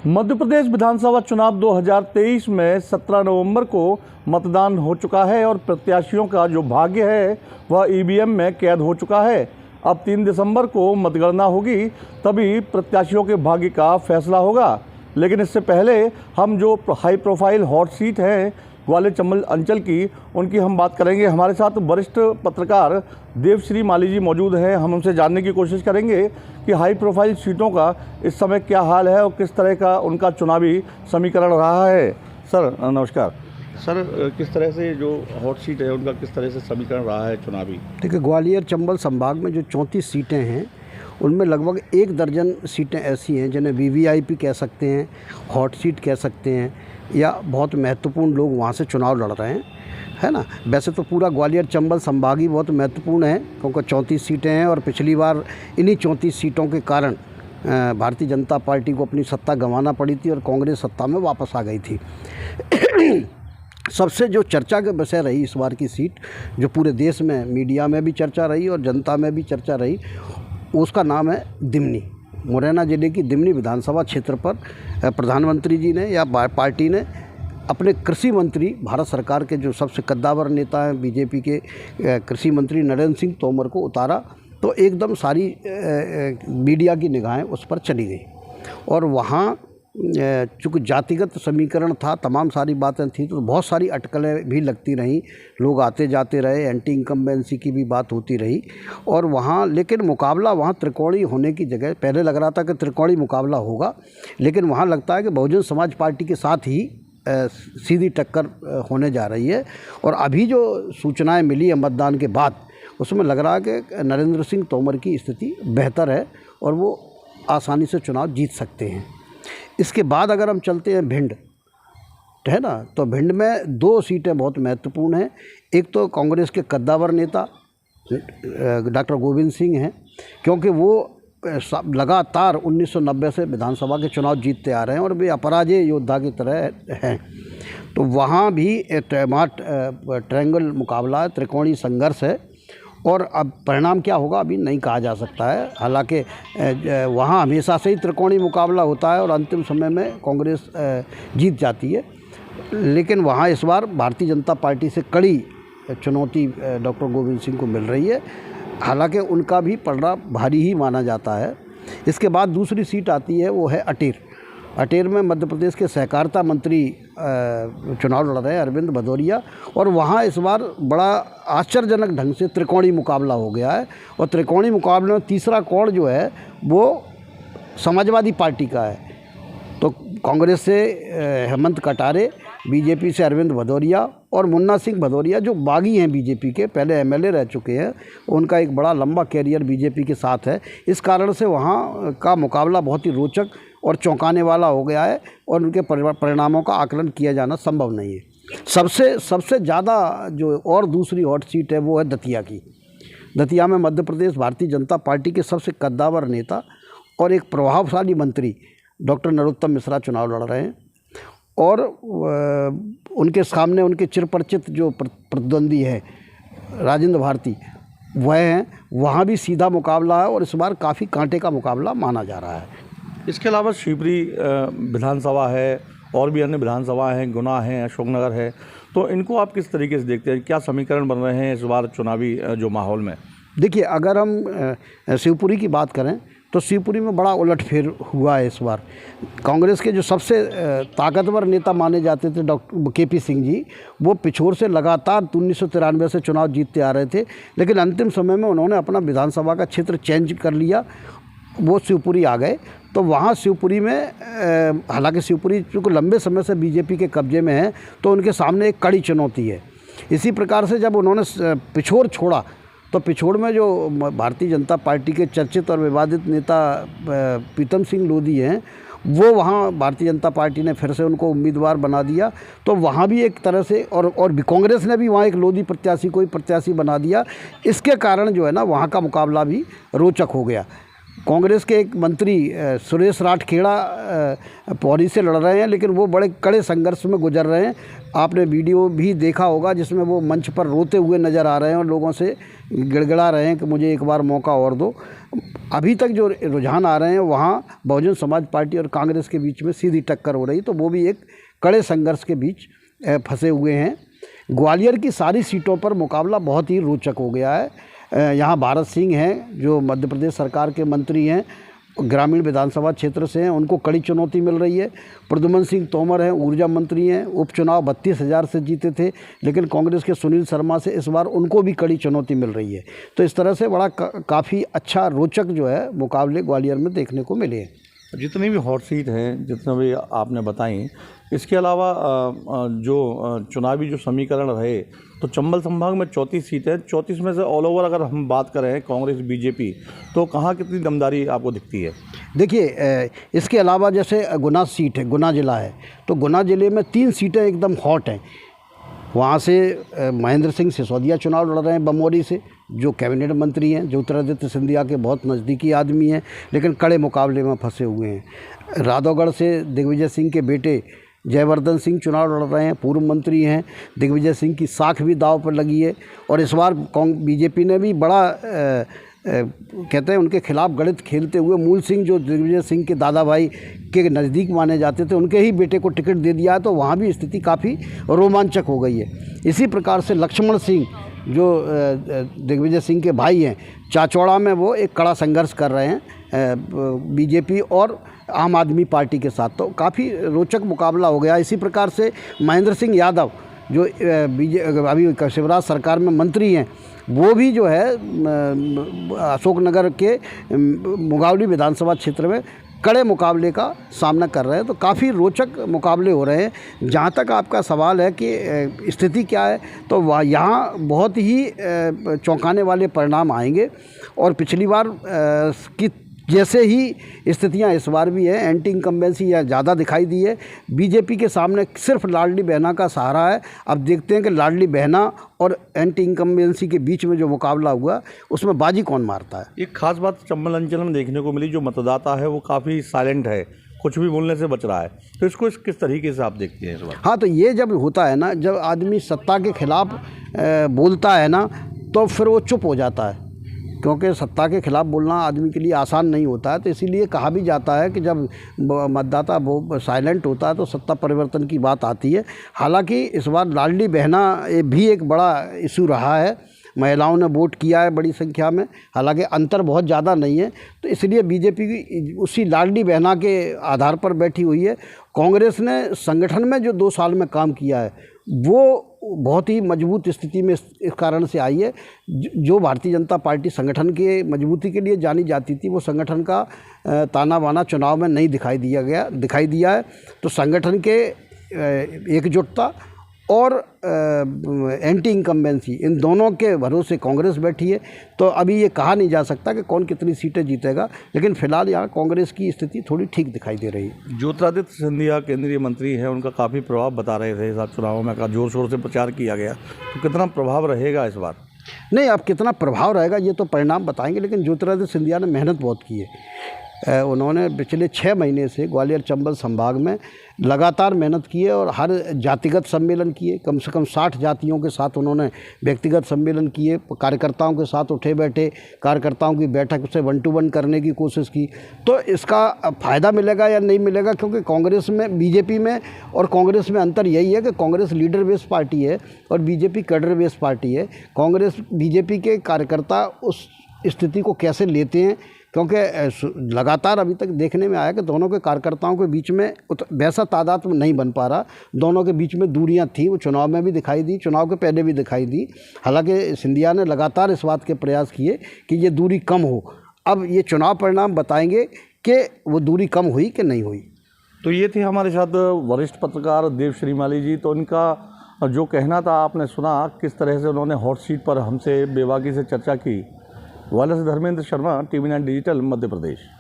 मध्य प्रदेश विधानसभा चुनाव 2023 में 17 नवंबर को मतदान हो चुका है और प्रत्याशियों का जो भाग्य है वह ईवीएम में कैद हो चुका है। अब 3 दिसंबर को मतगणना होगी, तभी प्रत्याशियों के भाग्य का फैसला होगा। लेकिन इससे पहले हम जो हाई प्रोफाइल हॉट सीट है ग्वालियर चंबल अंचल की, उनकी हम बात करेंगे। हमारे साथ वरिष्ठ पत्रकार देवश्री माली जी मौजूद हैं। हम उनसे जानने की कोशिश करेंगे कि हाई प्रोफाइल सीटों का इस समय क्या हाल है और किस तरह का उनका चुनावी समीकरण रहा है। सर नमस्कार। सर, किस तरह से जो हॉट सीट है उनका किस तरह से समीकरण रहा है चुनावी? देखिए, ग्वालियर चंबल संभाग में जो 34 सीटें हैं उनमें लगभग 1 दर्जन सीटें ऐसी हैं जिन्हें वीवीआईपी कह सकते हैं, हॉट सीट कह सकते हैं, या बहुत महत्वपूर्ण लोग वहाँ से चुनाव लड़ रहे हैं, है ना। वैसे तो पूरा ग्वालियर चंबल संभाग ही बहुत महत्वपूर्ण है, क्योंकि 34 सीटें हैं और पिछली बार इन्हीं 34 सीटों के कारण भारतीय जनता पार्टी को अपनी सत्ता गंवाना पड़ी थी और कांग्रेस सत्ता में वापस आ गई थी। सबसे जो चर्चा के विषय रही इस बार की सीट, जो पूरे देश में मीडिया में भी चर्चा रही और जनता में भी चर्चा रही, उसका नाम है दिमनी। मुरैना जिले की दिमनी विधानसभा क्षेत्र पर प्रधानमंत्री जी ने या पार्टी ने अपने कृषि मंत्री, भारत सरकार के जो सबसे कद्दावर नेता हैं बीजेपी के कृषि मंत्री नरेंद्र सिंह तोमर को उतारा, तो एकदम सारी मीडिया की निगाहें उस पर चली गई। और वहाँ चूँकि जातिगत समीकरण था, तमाम सारी बातें थी, तो बहुत सारी अटकलें भी लगती रहीं, लोग आते जाते रहे, एंटी इनकम्बेंसी की भी बात होती रही। और वहाँ लेकिन मुकाबला वहाँ त्रिकोणीय होने की जगह, पहले लग रहा था कि त्रिकोणीय मुकाबला होगा, लेकिन वहाँ लगता है कि बहुजन समाज पार्टी के साथ ही सीधी टक्कर होने जा रही है। और अभी जो सूचनाएँ मिली है मतदान के बाद, उसमें लग रहा है कि नरेंद्र सिंह तोमर की स्थिति बेहतर है और वो आसानी से चुनाव जीत सकते हैं। इसके बाद अगर हम चलते हैं भिंड, है ना, तो भिंड में 2 सीटें बहुत महत्वपूर्ण हैं। एक तो कांग्रेस के कद्दावर नेता डॉक्टर गोविंद सिंह हैं, क्योंकि वो लगातार 1990 से विधानसभा के चुनाव जीतते आ रहे हैं और वे अपराजय योद्धा की तरह हैं। तो वहाँ भी ट्रायंगल मुकाबला है, त्रिकोणीय संघर्ष है। और अब परिणाम क्या होगा अभी नहीं कहा जा सकता है। हालांकि वहाँ हमेशा से ही त्रिकोणीय मुकाबला होता है और अंतिम समय में कांग्रेस जीत जाती है, लेकिन वहाँ इस बार भारतीय जनता पार्टी से कड़ी चुनौती डॉक्टर गोविंद सिंह को मिल रही है। हालांकि उनका भी पलड़ा भारी ही माना जाता है। इसके बाद दूसरी सीट आती है, वो है अटेर। अटेर में मध्य प्रदेश के सहकारिता मंत्री चुनाव लड़ रहे हैं, अरविंद भदौरिया। और वहाँ इस बार बड़ा आश्चर्यजनक ढंग से त्रिकोणीय मुकाबला हो गया है। और त्रिकोणीय मुकाबले में तीसरा कोण जो है वो समाजवादी पार्टी का है। तो कांग्रेस से हेमंत कटारे, बीजेपी से अरविंद भदौरिया और मुन्ना सिंह भदौरिया, जो बागी हैं बीजेपी के, पहले एमएलए रह चुके हैं, उनका एक बड़ा लंबा कैरियर बीजेपी के साथ है। इस कारण से वहाँ का मुकाबला बहुत ही रोचक और चौंकाने वाला हो गया है और उनके परिणामों का आकलन किया जाना संभव नहीं है। सबसे ज़्यादा जो और दूसरी हॉट सीट है वो है दतिया की। दतिया में मध्य प्रदेश भारतीय जनता पार्टी के सबसे कद्दावर नेता और एक प्रभावशाली मंत्री डॉक्टर नरोत्तम मिश्रा चुनाव लड़ रहे हैं। और उनके सामने उनके चिरपरिचित जो प्रतिद्वंदी है राजेंद्र भारती, वह हैं। वहाँ भी सीधा मुकाबला है और इस बार काफ़ी कांटे का मुकाबला माना जा रहा है। इसके अलावा शिवपुरी विधानसभा है और भी अन्य विधानसभा हैं, गुना है, अशोकनगर है, तो इनको आप किस तरीके से देखते हैं? क्या समीकरण बन रहे हैं इस बार चुनावी जो माहौल में? देखिए, अगर हम शिवपुरी की बात करें तो शिवपुरी में बड़ा उलटफेर हुआ है इस बार। कांग्रेस के जो सबसे ताकतवर नेता माने जाते थे डॉक्टर केपी सिंह जी, वो पिछोर से लगातार 1993 से चुनाव जीतते आ रहे थे, लेकिन अंतिम समय में उन्होंने अपना विधानसभा का क्षेत्र चेंज कर लिया, वो शिवपुरी आ गए। तो वहाँ शिवपुरी में हालांकि शिवपुरी चूँकि लंबे समय से बीजेपी के कब्जे में है, तो उनके सामने एक कड़ी चुनौती है। इसी प्रकार से जब उन्होंने पिछोर छोड़ा, तो पिछोड़ में जो भारतीय जनता पार्टी के चर्चित और विवादित नेता प्रीतम सिंह लोधी हैं, वो वहाँ भारतीय जनता पार्टी ने फिर से उनको उम्मीदवार बना दिया। तो वहाँ भी एक तरह से और भी कांग्रेस ने भी वहाँ एक लोधी प्रत्याशी को ही प्रत्याशी बना दिया। इसके कारण जो है ना, वहाँ का मुकाबला भी रोचक हो गया। कांग्रेस के एक मंत्री सुरेश राठखेड़ा पौड़ी से लड़ रहे हैं, लेकिन वो बड़े कड़े संघर्ष में गुजर रहे हैं। आपने वीडियो भी देखा होगा जिसमें वो मंच पर रोते हुए नज़र आ रहे हैं और लोगों से गिड़गिड़ा रहे हैं कि मुझे एक बार मौका और दो। अभी तक जो रुझान आ रहे हैं वहाँ बहुजन समाज पार्टी और कांग्रेस के बीच में सीधी टक्कर हो रही, तो वो भी एक कड़े संघर्ष के बीच फंसे हुए हैं। ग्वालियर की सारी सीटों पर मुकाबला बहुत ही रोचक हो गया है। यहाँ भारत सिंह हैं जो मध्य प्रदेश सरकार के मंत्री हैं, ग्रामीण विधानसभा क्षेत्र से हैं, उनको कड़ी चुनौती मिल रही है। प्रद्युमन सिंह तोमर हैं, ऊर्जा मंत्री हैं, उपचुनाव 32,000 से जीते थे, लेकिन कांग्रेस के सुनील शर्मा से इस बार उनको भी कड़ी चुनौती मिल रही है। तो इस तरह से बड़ा काफ़ी अच्छा रोचक जो है मुकाबले ग्वालियर में देखने को मिले हैं। जितनी भी हॉट सीट हैं, जितना भी आपने बताई, इसके अलावा जो चुनावी जो समीकरण रहे, तो चंबल संभाग में 34 सीटें, 34 में से ऑल ओवर अगर हम बात करें कांग्रेस बीजेपी, तो कहाँ कितनी दमदारी आपको दिखती है? देखिए, इसके अलावा जैसे गुना सीट है, गुना ज़िला है, तो गुना ज़िले में 3 सीटें एकदम हॉट हैं। वहाँ से महेंद्र सिंह सिसोदिया चुनाव लड़ रहे हैं बमोरी से, जो कैबिनेट मंत्री हैं, ज्योतिरादित्य सिंधिया के बहुत नज़दीकी आदमी हैं, लेकिन कड़े मुकाबले में फंसे हुए हैं। राधौगढ़ से दिग्विजय सिंह के बेटे जयवर्धन सिंह चुनाव लड़ रहे हैं, पूर्व मंत्री हैं। दिग्विजय सिंह की साख भी दांव पर लगी है और इस बार बीजेपी ने भी बड़ा कहते हैं उनके खिलाफ गणित खेलते हुए मूल सिंह जो दिग्विजय सिंह के दादा भाई के नज़दीक माने जाते थे, उनके ही बेटे को टिकट दे दिया है, तो वहाँ भी स्थिति काफ़ी रोमांचक हो गई है। इसी प्रकार से लक्ष्मण सिंह जो दिग्विजय सिंह के भाई हैं, चाचौड़ा में वो एक कड़ा संघर्ष कर रहे हैं बीजेपी और आम आदमी पार्टी के साथ, तो काफ़ी रोचक मुकाबला हो गया। इसी प्रकार से महेंद्र सिंह यादव जो अभी शिवराज सरकार में मंत्री हैं, वो भी जो है अशोकनगर के मुगावली विधानसभा क्षेत्र में कड़े मुकाबले का सामना कर रहे हैं, तो काफ़ी रोचक मुकाबले हो रहे हैं। जहाँ तक आपका सवाल है कि स्थिति क्या है, तो वह यहाँ बहुत ही चौंकाने वाले परिणाम आएंगे और पिछली बार की जैसे ही स्थितियां इस बार भी है। एंटी इनकम्बेंसी या ज़्यादा दिखाई दी है। बीजेपी के सामने सिर्फ लाडली बहना का सहारा है। अब देखते हैं कि लाडली बहना और एंटी इनकम्बेंसी के बीच में जो मुकाबला हुआ उसमें बाजी कौन मारता है। एक खास बात चंबल अंचल में देखने को मिली, जो मतदाता है वो काफ़ी साइलेंट है, कुछ भी बोलने से बच रहा है, तो इसको किस तरीके से आप देखते हैं इस बार? हाँ, तो ये जब होता है ना, जब आदमी सत्ता के खिलाफ बोलता है ना, तो फिर वो चुप हो जाता है, क्योंकि सत्ता के खिलाफ बोलना आदमी के लिए आसान नहीं होता है। तो इसीलिए कहा भी जाता है कि जब मतदाता साइलेंट होता है तो सत्ता परिवर्तन की बात आती है। हालांकि इस बार लाडली बहना भी एक बड़ा इशू रहा है। महिलाओं ने वोट किया है बड़ी संख्या में, हालांकि अंतर बहुत ज़्यादा नहीं है, तो इसलिए बीजेपी की उसी लाडली बहना के आधार पर बैठी हुई है। कांग्रेस ने संगठन में जो 2 साल में काम किया है वो बहुत ही मजबूत स्थिति में इस कारण से आई है। जो भारतीय जनता पार्टी संगठन के मजबूती के लिए जानी जाती थी, वो संगठन का ताना बाना चुनाव में नहीं दिखाई दिया है। तो संगठन के एकजुटता और एंटी इनकम्बेंसी, इन दोनों के भरोसे कांग्रेस बैठी है। तो अभी ये कहा नहीं जा सकता कि कौन कितनी सीटें जीतेगा, लेकिन फिलहाल यहाँ कांग्रेस की स्थिति थोड़ी ठीक दिखाई दे रही है। ज्योतिरादित्य सिंधिया केंद्रीय मंत्री हैं, उनका काफ़ी प्रभाव बता रहे थे इस चुनावों में, का जोर शोर से प्रचार किया गया, तो कितना प्रभाव रहेगा इस बार? नहीं, अब कितना प्रभाव रहेगा ये तो परिणाम बताएंगे, लेकिन ज्योतिरादित्य सिंधिया ने मेहनत बहुत की है। उन्होंने पिछले 6 महीने से ग्वालियर चंबल संभाग में लगातार मेहनत की है और हर जातिगत सम्मेलन किए, कम से कम 60 जातियों के साथ उन्होंने व्यक्तिगत सम्मेलन किए, कार्यकर्ताओं के साथ उठे बैठे, कार्यकर्ताओं की बैठक से 1 to 1 करने की कोशिश की। तो इसका फ़ायदा मिलेगा या नहीं मिलेगा, क्योंकि कांग्रेस में, बीजेपी में और कांग्रेस में अंतर यही है कि कांग्रेस लीडर बेस्ड पार्टी है और बीजेपी कैडर बेस्ड पार्टी है। कांग्रेस बीजेपी के कार्यकर्ता उस स्थिति को कैसे लेते हैं, क्योंकि लगातार अभी तक देखने में आया कि दोनों के कार्यकर्ताओं के बीच में वैसा तादाद में नहीं बन पा रहा। दोनों के बीच में दूरियां थी, वो चुनाव में भी दिखाई दी, चुनाव के पहले भी दिखाई दी। हालांकि सिंधिया ने लगातार इस बात के प्रयास किए कि ये दूरी कम हो। अब ये चुनाव परिणाम बताएंगे कि वो दूरी कम हुई कि नहीं हुई। तो ये थे हमारे साथ वरिष्ठ पत्रकार देव श्रीमाली जी। तो इनका जो कहना था आपने सुना, किस तरह से उन्होंने हॉट सीट पर हमसे बेबाकी से चर्चा की। वाले से धर्मेंद्र शर्मा, TV9 डिजिटल, मध्य प्रदेश।